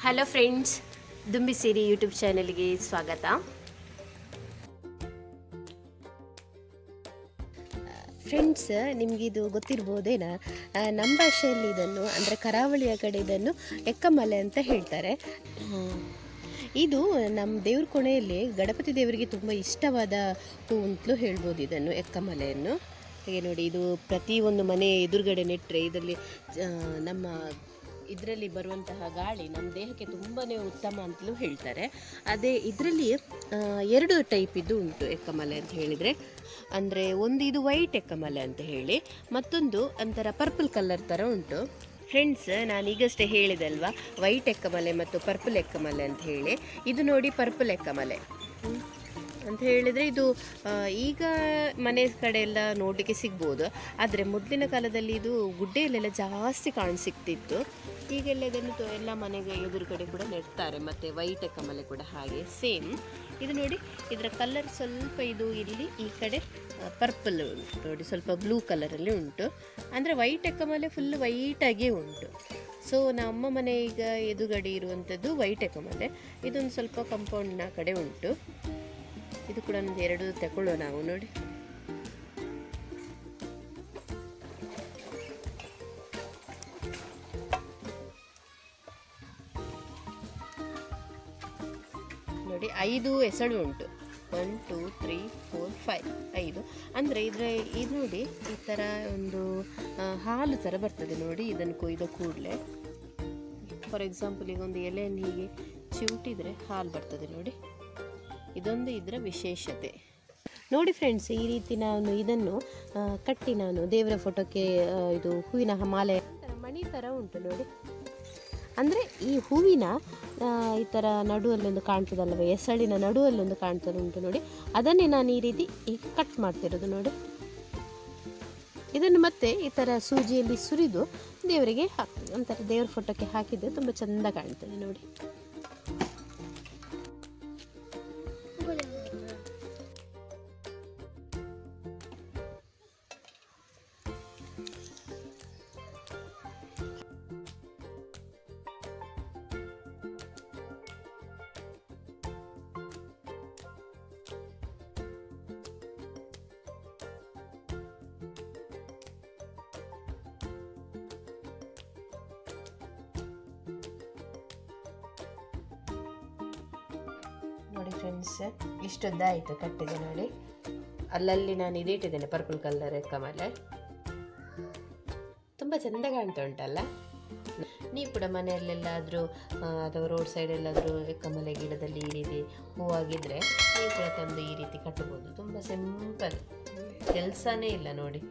Hello friends, ದುಂಬಿ ಸಿರಿ YouTube ಚಾನೆಲ್ಗೆ ಸ್ವಾಗತ. ಫ್ರೆಂಡ್ಸ್, ನಿಮಗಿದು ಗೊತ್ತಿರ್ಬೋದೇನಾ, ನಮ್ಮ ಭಾಷೆಯಲ್ಲಿ ಇದನ್ನು ಅಂದರೆ ಕರಾವಳಿಯ ಕಡೆ ಇದನ್ನು ಎಕ್ಕಮಲೆ ಅಂತ ಹೇಳ್ತಾರೆ. ಇದು ನಮ್ಮ ದೇವ್ರ ಕೊನೆಯಲ್ಲಿ ಗಣಪತಿ ದೇವರಿಗೆ ತುಂಬ ಇಷ್ಟವಾದ ಹೂ ಅಂತಲೂ ಹೇಳ್ಬೋದು ಇದನ್ನು, ಎಕ್ಕಮಲೆಯನ್ನು. ಹಾಗೆ ನೋಡಿ, ಇದು ಪ್ರತಿಯೊಂದು ಮನೆ ಎದುರುಗಡೆ ನೆಟ್ಟರೆ ಇದರಲ್ಲಿ ನಮ್ಮ ಇದರಲ್ಲಿ ಬರುವಂತಹ ಗಾಳಿ ನಮ್ಮ ದೇಹಕ್ಕೆ ತುಂಬಾ ಉತ್ತಮ ಅಂತಲೂ ಹೇಳ್ತಾರೆ. ಅದೇ ಇದರಲ್ಲಿ ಎರಡು ಟೈಪ್ ಇದು ಉಂಟು ಎಕ್ಕಮಲೆ ಅಂತ ಹೇಳಿದರೆ. ಅಂದರೆ ಒಂದು ಇದು ವೈಟ್ ಎಕ್ಕಮಲೆ ಅಂತ ಹೇಳಿ, ಮತ್ತೊಂದು ಒಂಥರ ಪರ್ಪಲ್ ಕಲರ್ ಥರ ಉಂಟು. ಫ್ರೆಂಡ್ಸ್, ನಾನು ಈಗಷ್ಟೇ ಹೇಳಿದೆ ಅಲ್ವಾ, ವೈಟ್ ಎಕ್ಕಮಲೆ ಮತ್ತು ಪರ್ಪಲ್ ಎಕ್ಕಮಲೆ ಅಂತ ಹೇಳಿ. ಇದು ನೋಡಿ ಪರ್ಪಲ್ ಎಕ್ಕಮಲೆ ಅಂತ ಹೇಳಿದರೆ ಇದು ಈಗ ಮನೆ ಕಡೆ ಎಲ್ಲ ನೋಡಲಿಕ್ಕೆ ಸಿಗ್ಬೋದು. ಆದರೆ ಮೊದಲಿನ ಕಾಲದಲ್ಲಿ ಇದು ಗುಡ್ಡೆಯಲ್ಲೆಲ್ಲ ಜಾಸ್ತಿ ಕಾಣಸಿಗ್ತಿತ್ತು. ಈಗೆಲ್ಲ ಇದನ್ನು ಎಲ್ಲ ಮನೆಗೆ ಎದುರುಗಡೆ ಕೂಡ ನೆಡ್ತಾರೆ. ಮತ್ತು ವೈಟ್ ಎಕ್ಕಮಲೆ ಕೂಡ ಹಾಗೆ ಸೇಮ್. ಇದು ನೋಡಿ, ಇದರ ಕಲರ್ ಸ್ವಲ್ಪ ಇದು ಇಲ್ಲಿ ಈ ಕಡೆ ಪರ್ಪಲ್ ಉಂಟು ನೋಡಿ, ಸ್ವಲ್ಪ ಬ್ಲೂ ಕಲರಲ್ಲಿ ಉಂಟು. ಅಂದರೆ ವೈಟ್ ಎಕ್ಕಮಲೆ ಫುಲ್ ವೈಟಾಗೇ ಉಂಟು. ಸೊ ನಮ್ಮ ಮನೆ ಈಗ ಎದುರುಗಡೆ ಇರುವಂಥದ್ದು ವೈಟ್ ಎಕ್ಕಮಲೆ. ಇದೊಂದು ಸ್ವಲ್ಪ ಕಾಂಪೌಂಡ್ನ ಕಡೆ ಉಂಟು. ಇದು ಕೂಡ ಒಂದು ಎರಡು ತಗೊಳ್ಳೋ ನಾವು ನೋಡಿ. ನೋಡಿ, 5 ಎಸಳು ಉಂಟು. 1 2 3 4 5 5. ಅಂದರೆ ಇದು ನೋಡಿ, ಈ ಥರ ಒಂದು ಹಾಲು ಥರ ಬರ್ತದೆ ನೋಡಿ. ಇದನ್ನು ಕೊಯ್ದ ಕೂಡಲೇ, ಫಾರ್ ಎಕ್ಸಾಂಪಲ್ ಈಗ ಒಂದು ಎಲೆಯನ್ನು ಹೀಗೆ ಚಿವುಟಿದರೆ ಹಾಲು ಬರ್ತದೆ ನೋಡಿ. ಇದೊಂದು ಇದರ ವಿಶೇಷತೆ ನೋಡಿ ಫ್ರೆಂಡ್ಸ್. ಈ ರೀತಿ ನಾನು ಇದನ್ನು ಕಟ್ಟಿ ನಾನು ದೇವರ ಫೋಟೋಕ್ಕೆ ಇದು ಹೂವಿನ ಮಾಲೆ ಮಣಿ ಥರ ಉಂಟು ನೋಡಿ. ಅಂದರೆ ಈ ಹೂವಿನ ಈ ಥರ ನಡುವಲ್ಲೊಂದು ಕಾಣ್ತದಲ್ಲವ, ಎಸಳಿನ ನಡುವಲ್ಲೊಂದು ಕಾಣ್ತದೆ ಉಂಟು ನೋಡಿ. ಅದನ್ನೇ ನಾನು ಈ ರೀತಿ ಕಟ್ ಮಾಡ್ತಿರೋದು ನೋಡಿ. ಇದನ್ನು ಮತ್ತೆ ಈ ಥರ ಸೂಜಿಯಲ್ಲಿ ಸುರಿದು ದೇವರಿಗೆ ಹಾಕ್ತದೆ. ಒಂಥರ ದೇವ್ರ ಫೋಟೋಕ್ಕೆ ಹಾಕಿದರೆ ತುಂಬ ಚೆಂದ ಕಾಣ್ತದೆ ನೋಡಿ. ನೋಡಿ ಫ್ರೆಂಡ್ಸ್, ಇಷ್ಟುದ್ದ ಆಯಿತು ಕಟ್ಟಿದೆ ನೋಡಿ. ಅಲ್ಲಲ್ಲಿ ನಾನು ಇದಿಟ್ಟಿದ್ದೇನೆ ಪರ್ಪಲ್ ಕಲರ್ ಎಕ್ಕಮಲೆ. ತುಂಬ ಚೆಂದ ಕಾಣ್ತಾ ಉಂಟಲ್ಲ. ನೀವು ಕೂಡ ಮನೆಯಲ್ಲೆಲ್ಲಾದರೂ ಅಥವಾ ರೋಡ್ ಸೈಡ್ ಎಲ್ಲಾದರೂ ಎಕ್ಕಮಲೆ ಗಿಡದಲ್ಲಿ ಈ ರೀತಿ ಹೂವಾಗಿದ್ದರೆ ನೀವು ಕೂಡ ತಂದು ಈ ರೀತಿ ಕಟ್ಟಬಹುದು. ತುಂಬ ಸಿಂಪಲ್, ಕೆಲಸನೇ ಇಲ್ಲ ನೋಡಿ.